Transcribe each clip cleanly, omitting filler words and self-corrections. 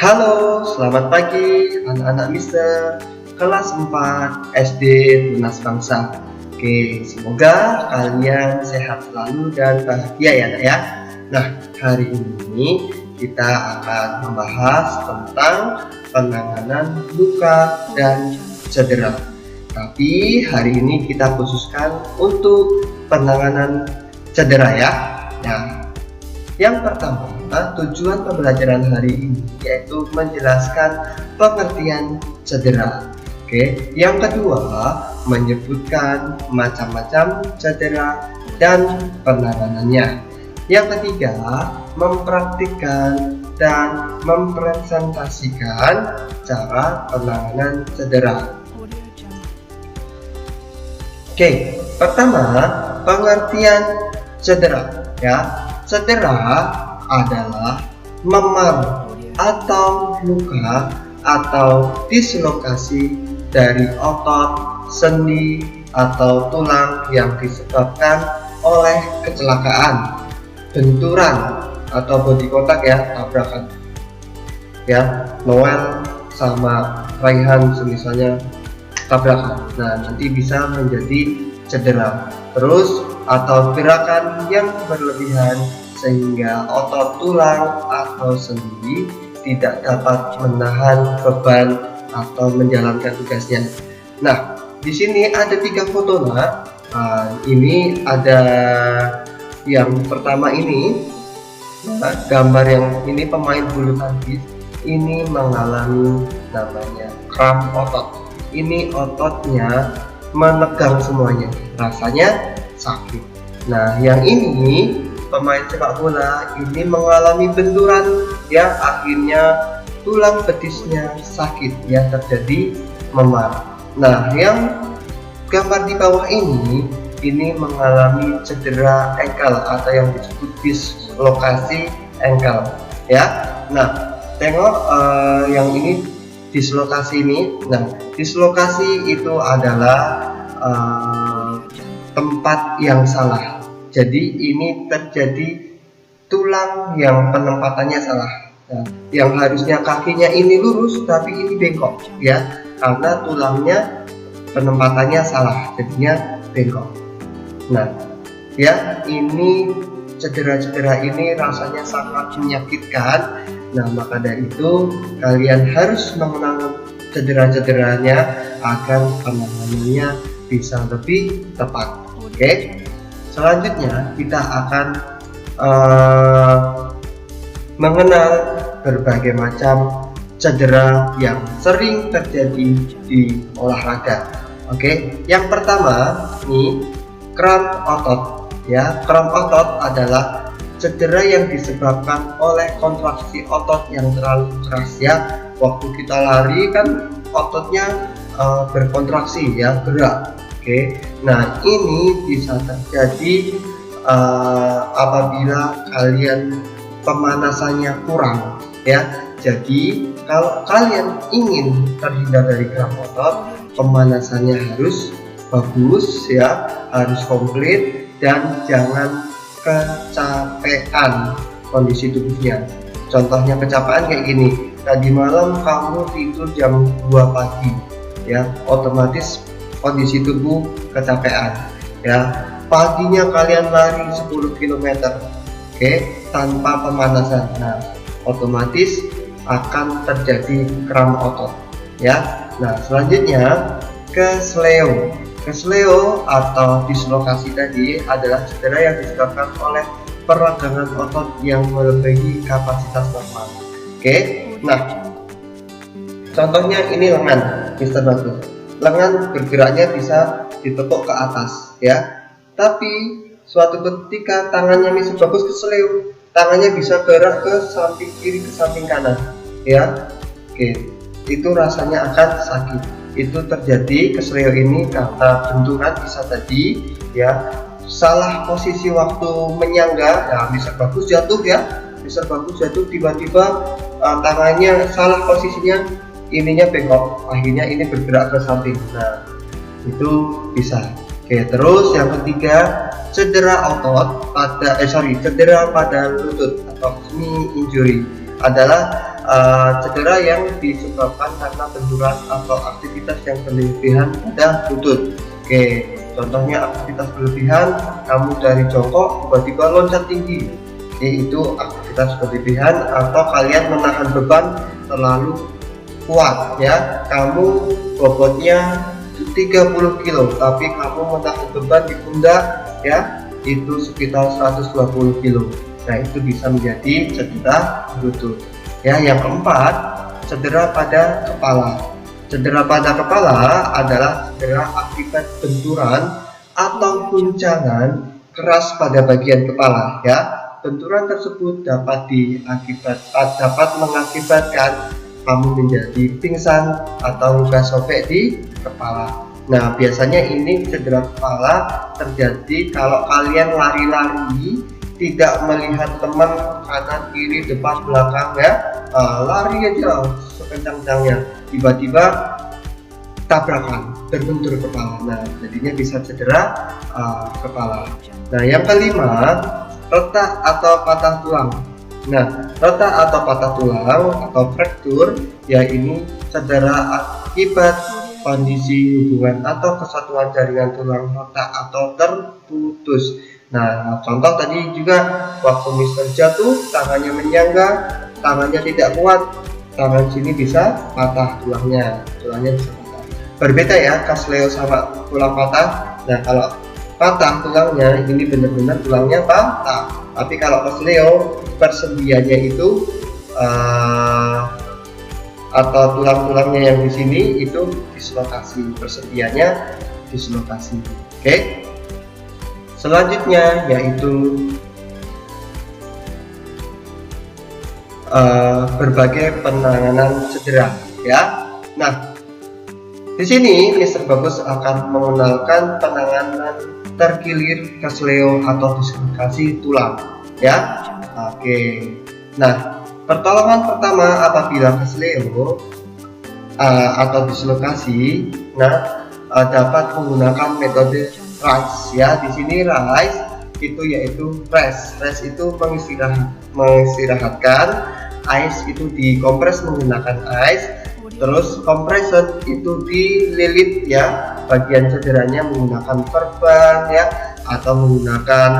Halo, selamat pagi anak-anak Mister kelas 4 SD Tunas Bangsa. Oke, semoga kalian sehat selalu dan bahagia ya nak ya. Nah, hari ini kita akan membahas tentang penanganan luka dan cedera. Tapi hari ini kita khususkan untuk penanganan cedera ya. Nah, yang pertama, tujuan pembelajaran hari ini yaitu menjelaskan pengertian cedera. Oke, yang kedua, menyebutkan macam-macam cedera dan penanganannya. Yang ketiga, mempraktikkan dan mempresentasikan cara penanganan cedera. Oke, pertama, pengertian cedera ya. Cedera adalah memar atau luka atau dislokasi dari otot, sendi, atau tulang yang disebabkan oleh kecelakaan, benturan atau body contact ya, tabrakan ya. Noel sama Raihan misalnya tabrakan, nah nanti bisa menjadi cedera. Terus atau gerakan yang berlebihan sehingga otot tulang atau sendi tidak dapat menahan beban atau menjalankan tugasnya. Nah, di sini ada 3 foto nak. Ini ada yang pertama ini, gambar yang ini pemain bulu tangkis ini mengalami namanya kram otot. Ini ototnya menegang semuanya, rasanya sakit. Nah, yang ini pemain sepak bola ini mengalami benturan ya, akhirnya tulang betisnya sakit ya, terjadi memar. Nah, yang gambar di bawah ini mengalami cedera engkel atau yang disebut dislokasi engkel ya. Nah, tengok yang ini dislokasi ini. Nah, dislokasi itu adalah tempat yang salah. Jadi ini terjadi tulang yang penempatannya salah. Nah, yang harusnya kakinya ini lurus tapi ini bengkok ya, karena tulangnya penempatannya salah, jadinya bengkok. Nah, ya ini cedera-cedera ini rasanya sangat menyakitkan. Nah, maka dari itu kalian harus mengenal cedera-cederanya agar penanganannya bisa lebih tepat. Oke, selanjutnya kita akan mengenal berbagai macam cedera yang sering terjadi di olahraga. Oke, yang pertama nih, kram otot ya. Kram otot adalah cedera yang disebabkan oleh kontraksi otot yang terlalu keras ya. Waktu kita lari kan ototnya berkontraksi ya, gerak. Oke, nah ini bisa terjadi apabila kalian pemanasannya kurang ya. Jadi kalau kalian ingin terhindar dari kram otot, pemanasannya harus bagus ya, harus komplit dan jangan kecapean kondisi tubuhnya. Contohnya kecapean kayak gini, tadi malam kamu tidur jam 2 pagi ya, otomatis kondisi tubuh kecapean ya. Paginya kalian lari 10 km oke, tanpa pemanasan, nah otomatis akan terjadi kram otot ya. Nah, selanjutnya kesleo. Kesleo atau dislokasi tadi adalah cedera yang disebabkan oleh peradangan otot yang melebihi kapasitas normal. Oke, nah contohnya ini lengan, Mister Bagus. Lengan bergeraknya bisa ditepuk ke atas ya, tapi suatu ketika tangannya Mister Bagus kesleo, tangannya bisa gerak ke samping kiri, ke samping kanan ya. Oke, itu rasanya akan sakit. Itu terjadi kesleo ini karena benturan bisa tadi ya, salah posisi waktu menyangga ya. Mister Bagus jatuh ya, Mister Bagus jatuh tiba-tiba tangannya salah posisinya, ininya bengkok, akhirnya ini bergerak ke samping. Nah, itu bisa. Oke, terus yang ketiga, cedera otot pada cedera pada lutut atau knee injury adalah cedera yang disebabkan karena benturan atau aktivitas yang berlebihan pada lutut. Oke, contohnya aktivitas berlebihan, kamu dari jongkok tiba-tiba loncat tinggi, yaitu aktivitas berlebihan, atau kalian menahan beban terlalu kuat ya, kamu bobotnya 30 kilo tapi kamu menahan beban di pundak ya itu sekitar 120 kilo. Nah, itu bisa menjadi cedera lutut. Ya, yang keempat, cedera pada kepala. Cedera pada kepala adalah cedera akibat benturan atau guncangan keras pada bagian kepala ya. Benturan tersebut dapat mengakibatkan kamu menjadi pingsan atau luka sobek di kepala. Nah, biasanya ini cedera kepala terjadi kalau kalian lari-lari tidak melihat teman kanan kiri depan belakang ya, lari aja sekencang-kencangnya, tiba-tiba tabrakan, terbentur kepala. Nah, jadinya bisa cedera kepala. Nah, yang kelima, retak atau patah tulang. Nah, retak atau patah tulang atau fraktur ya ini cedera akibat kondisi hubungan atau kesatuan jaringan tulang retak atau terputus. Nah, contoh tadi juga waktu Mister jatuh, tangannya menyangga, tangannya tidak kuat, tangan sini bisa patah tulangnya bisa patah. Berbeda ya, Casleo sama tulang patah. Nah, kalau patah tulangnya ini benar-benar tulangnya patah. Tapi kalau Casleo persendiannya itu atau tulang-tulangnya yang di sini itu dislokasi, persendiannya dislokasi. Oke. Selanjutnya yaitu berbagai penanganan cedera ya. Nah, di sini Mr. Bagus akan mengenalkan penanganan terkilir Casleo atau dislokasi tulang ya. Oke. Nah, pertolongan pertama apabila Casleo atau dislokasi, dapat menggunakan metode RICE ya. Di sini RICE itu yaitu rest itu mengistirahatkan, ice itu dikompres menggunakan ice, terus compression itu dililit ya bagian cederanya menggunakan perban ya, atau menggunakan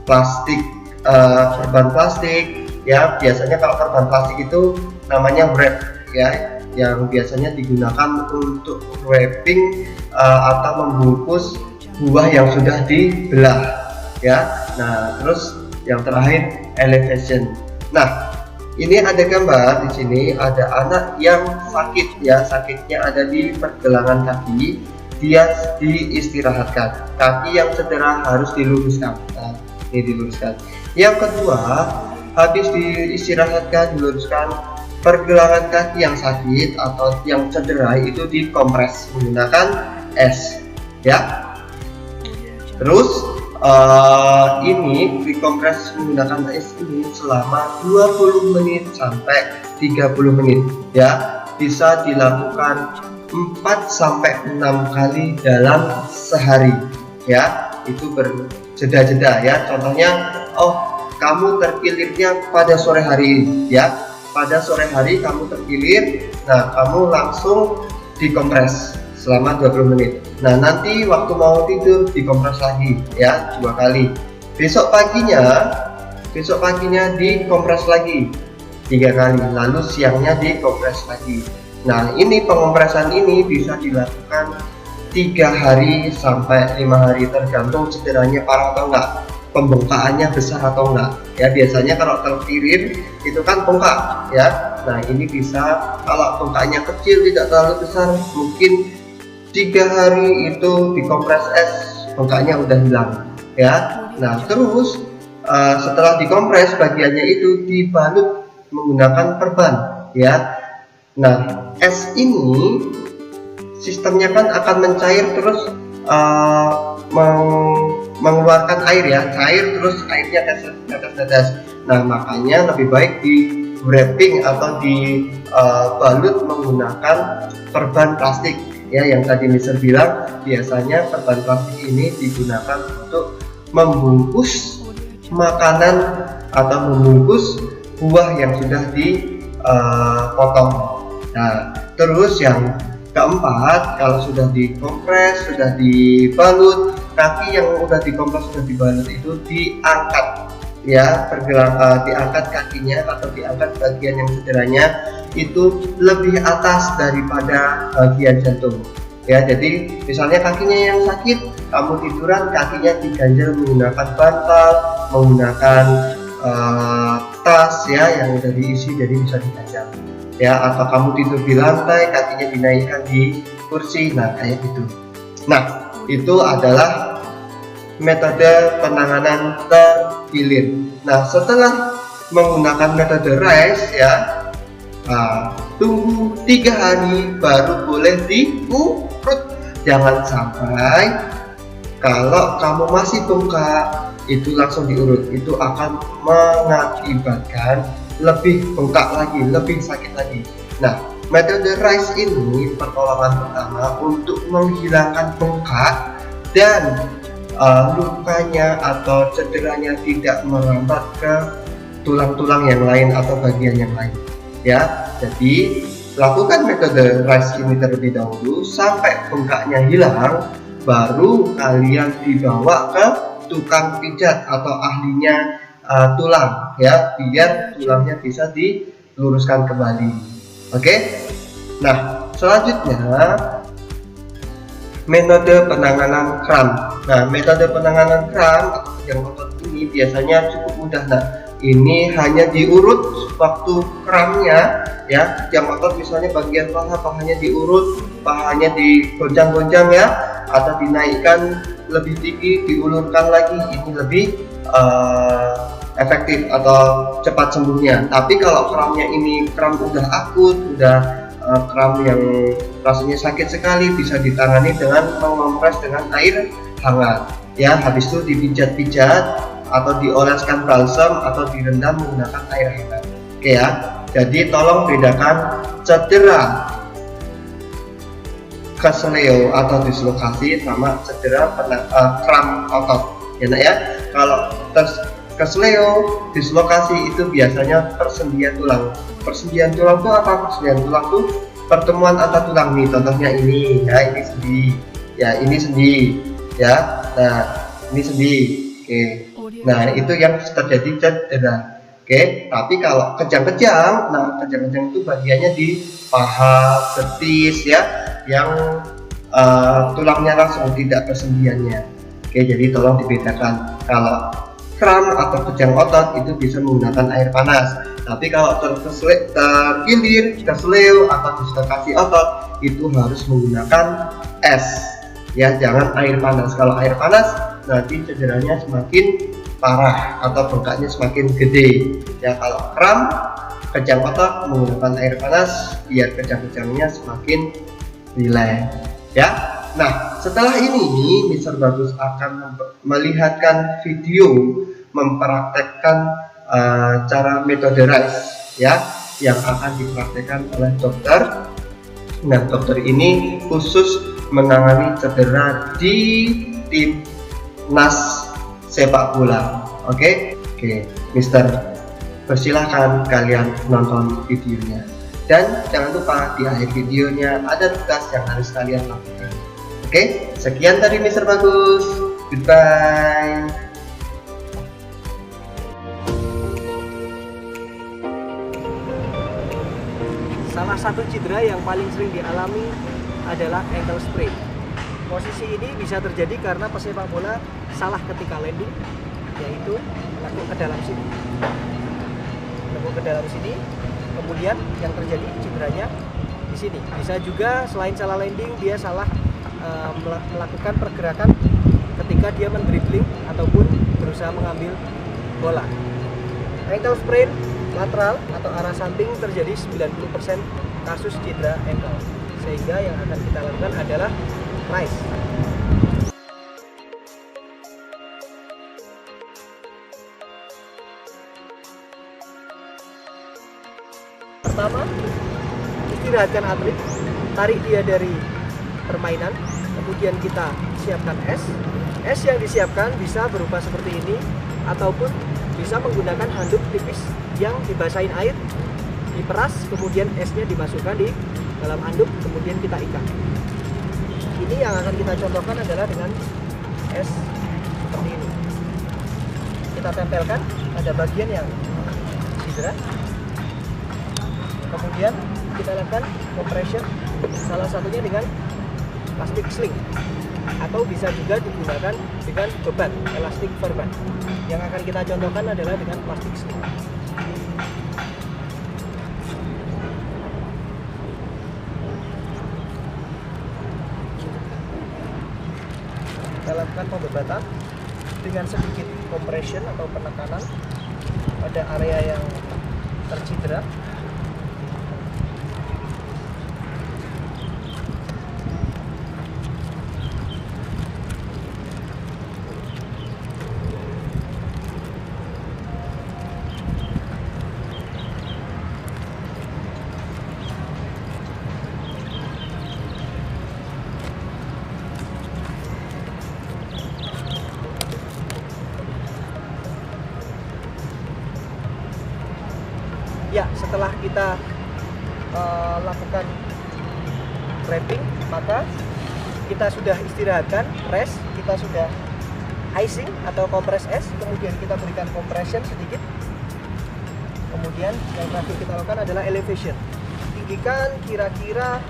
perban plastik ya. Biasanya kalau perban plastik itu namanya wrap ya, yang biasanya digunakan untuk wrapping atau membungkus buah yang sudah dibelah ya. Nah, terus yang terakhir elevation. Nah, ini ada gambar di sini, ada anak yang sakit ya, sakitnya ada di pergelangan kaki, dia diistirahatkan, kaki yang cedera harus diluruskan. Nah, ini diluruskan. Yang kedua, habis diistirahatkan, diluruskan, pergelangan kaki yang sakit atau yang cedera itu dikompres menggunakan es ya. Terus ini dikompres menggunakan es ini selama 20 menit sampai 30 menit ya. Bisa dilakukan 4 sampai 6 kali dalam sehari ya. Itu berjeda-jeda ya. Contohnya, kamu terkilirnya pada sore hari ya. Pada sore hari kamu terkilir, nah kamu langsung dikompres selama 20 menit. Nah, nanti waktu mau tidur dikompres lagi ya 2 kali. Besok paginya dikompres lagi 3 kali, lalu siangnya dikompres lagi. Nah, ini pengompresan ini bisa dilakukan 3 hari sampai 5 hari tergantung cederanya parah atau enggak, pembengkakannya besar atau enggak ya. Biasanya kalau terkilir itu kan bengkak ya. Nah, ini bisa kalau bengkaknya kecil tidak terlalu besar, mungkin 3 hari itu dikompres es, bengkaknya udah hilang ya. Nah, terus setelah dikompres bagiannya itu dibalut menggunakan perban ya. Nah, es ini sistemnya kan akan mencair terus mengeluarkan air ya, cair terus airnya tetes. Nah, makanya lebih baik di wrapping atau dibalut menggunakan perban plastik ya. Yang tadi Mister bilang biasanya perban plastik ini digunakan untuk membungkus makanan atau membungkus buah yang sudah dipotong. Nah, terus yang keempat, kalau sudah dikompres, sudah dibalut, kaki yang udah dikompres, sudah dibalut itu diangkat, ya, diangkat kakinya atau diangkat bagian yang cederanya itu lebih atas daripada bagian jantung, ya. Jadi misalnya kakinya yang sakit, kamu tiduran, kakinya diganjel menggunakan bantal, menggunakan tas, ya, yang udah diisi, jadi bisa diganjel, ya. Atau kamu tidur di lantai, kakinya dinaikkan di kursi, nah kayak gitu. Nah, itu adalah metode penanganan tergilir. Nah, setelah menggunakan metode RICE, ya, tunggu 3 hari baru boleh diurut. Jangan sampai kalau kamu masih bengkak itu langsung diurut, itu akan mengakibatkan lebih bengkak lagi, lebih sakit lagi. Nah, metode RICE ini pertolongan pertama untuk menghilangkan bengkak dan lukanya atau cederanya tidak merambat ke tulang-tulang yang lain atau bagian yang lain, ya. Jadi lakukan metode RICE ini terlebih dahulu sampai bengkaknya hilang, baru kalian dibawa ke tukang pijat atau ahlinya tulang, ya, biar tulangnya bisa diluruskan kembali. Oke. Nah, selanjutnya metode penanganan kram. Nah, metode penanganan kram atau kejang otot ini biasanya cukup mudah. Nah, ini hanya diurut waktu kramnya, ya. Kejang otot misalnya bagian pahanya diurut, pahanya digoncang-goncang, ya, atau dinaikkan lebih tinggi, diulurkan lagi, ini lebih efektif atau cepat sembuhnya. Tapi kalau kramnya ini kram udah akut, udah kram yang rasanya sakit sekali, bisa ditangani dengan mengompres dengan air hangat, ya. Habis itu dipijat-pijat atau dioleskan balsam atau direndam menggunakan air hangat. Oke, ya. Jadi tolong bedakan cedera kesleo atau dislokasi sama cedera kram otot, ya, nak, ya. Kalau kesleo, dislokasi itu biasanya persendian tulang. Persendian tulang itu apa? Persendian tulang itu pertemuan antar tulang nih. Contohnya ini, ya, ini sendi, ya, ini sendi, ya. Nah, ini sendi. Oke. Nah, itu yang terjadi cedera. Oke. Tapi kalau kejang-kejang, nah, kejang-kejang itu bagiannya di paha, betis, ya, yang tulangnya langsung, tidak persendiannya. Oke, jadi tolong dibedakan. Kalau kram atau kejang otot itu bisa menggunakan air panas. Tapi kalau tergilir, kesleo atau dislokasi otot itu harus menggunakan es, ya, jangan air panas. Kalau air panas nanti cederanya semakin parah atau bengkaknya semakin gede, ya. Kalau kram, kejang otot menggunakan air panas biar kejang-kejangnya semakin rileks, ya. Nah, setelah ini Mr. Bagus akan melihatkan video mempraktekkan cara metode RICE, ya, yang akan dipraktekkan oleh dokter. Nah, dokter ini khusus menangani cedera di timnas sepak bola. Oke, Mister, persilahkan kalian nonton videonya. Dan jangan lupa di akhir videonya ada tugas yang harus kalian lakukan. Oke, sekian dari Mister Bagus. Goodbye. Salah satu cedera yang paling sering dialami adalah ankle sprain. Posisi ini bisa terjadi karena pesepak bola salah ketika landing, yaitu lekuk ke dalam sini. Lekuk ke dalam sini, kemudian yang terjadi cederanya di sini. Bisa juga selain salah landing, dia salah melakukan pergerakan ketika dia mendribbling ataupun berusaha mengambil bola. Ankle sprain lateral atau arah samping terjadi 90% kasus cedera ankle, sehingga yang akan kita lakukan adalah RICE. Pertama, istirahatkan atlet, tarik dia dari permainan, kemudian kita siapkan es. Es yang disiapkan bisa berupa seperti ini ataupun bisa menggunakan handuk tipis yang dibasahin air, diperas, kemudian esnya dimasukkan di dalam handuk, kemudian kita ikat. Ini yang akan kita contohkan adalah dengan es seperti ini. Kita tempelkan pada bagian yang cedera, kemudian kita lakukan compression, salah satunya dengan plastik sling, atau bisa juga digunakan dengan beban elastik perban. Yang akan kita contohkan adalah dengan plastik sling. Kita lakukan pembebatan dengan sedikit compression atau penekanan pada area yang tercedera. Ya, setelah kita lakukan wrapping, maka kita sudah istirahatkan, rest, kita sudah icing atau kompres es, kemudian kita berikan compression sedikit. Kemudian yang terakhir kita lakukan adalah elevation. Tinggikan kira-kira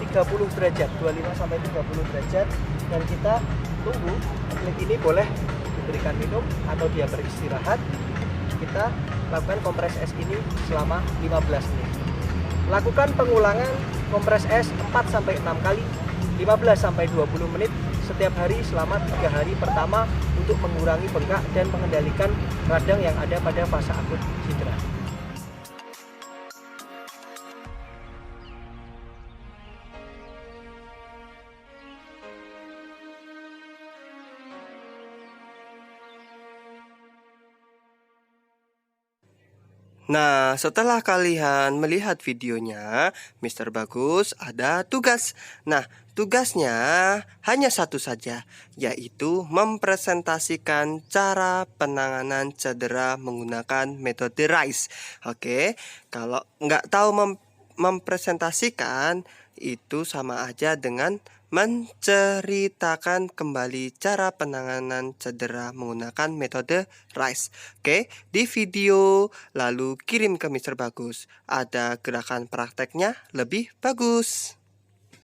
30 derajat, 25 sampai 30 derajat, dan kita tunggu atlet ini boleh diberikan minum atau dia beristirahat. Kita lakukan kompres es ini selama 15 menit. Lakukan pengulangan kompres es 4-6 kali 15-20 menit setiap hari selama 3 hari pertama untuk mengurangi bengkak dan mengendalikan radang yang ada pada fase akut cedera. Nah, setelah kalian melihat videonya, Mr. Bagus ada tugas. Nah, tugasnya hanya satu saja, yaitu mempresentasikan cara penanganan cedera menggunakan metode RICE. Oke, kalau nggak tahu mempresentasikan, itu sama aja dengan menceritakan kembali cara penanganan cedera menggunakan metode RICE. Oke, di video lalu kirim ke Mr. Bagus. Ada gerakan prakteknya lebih bagus.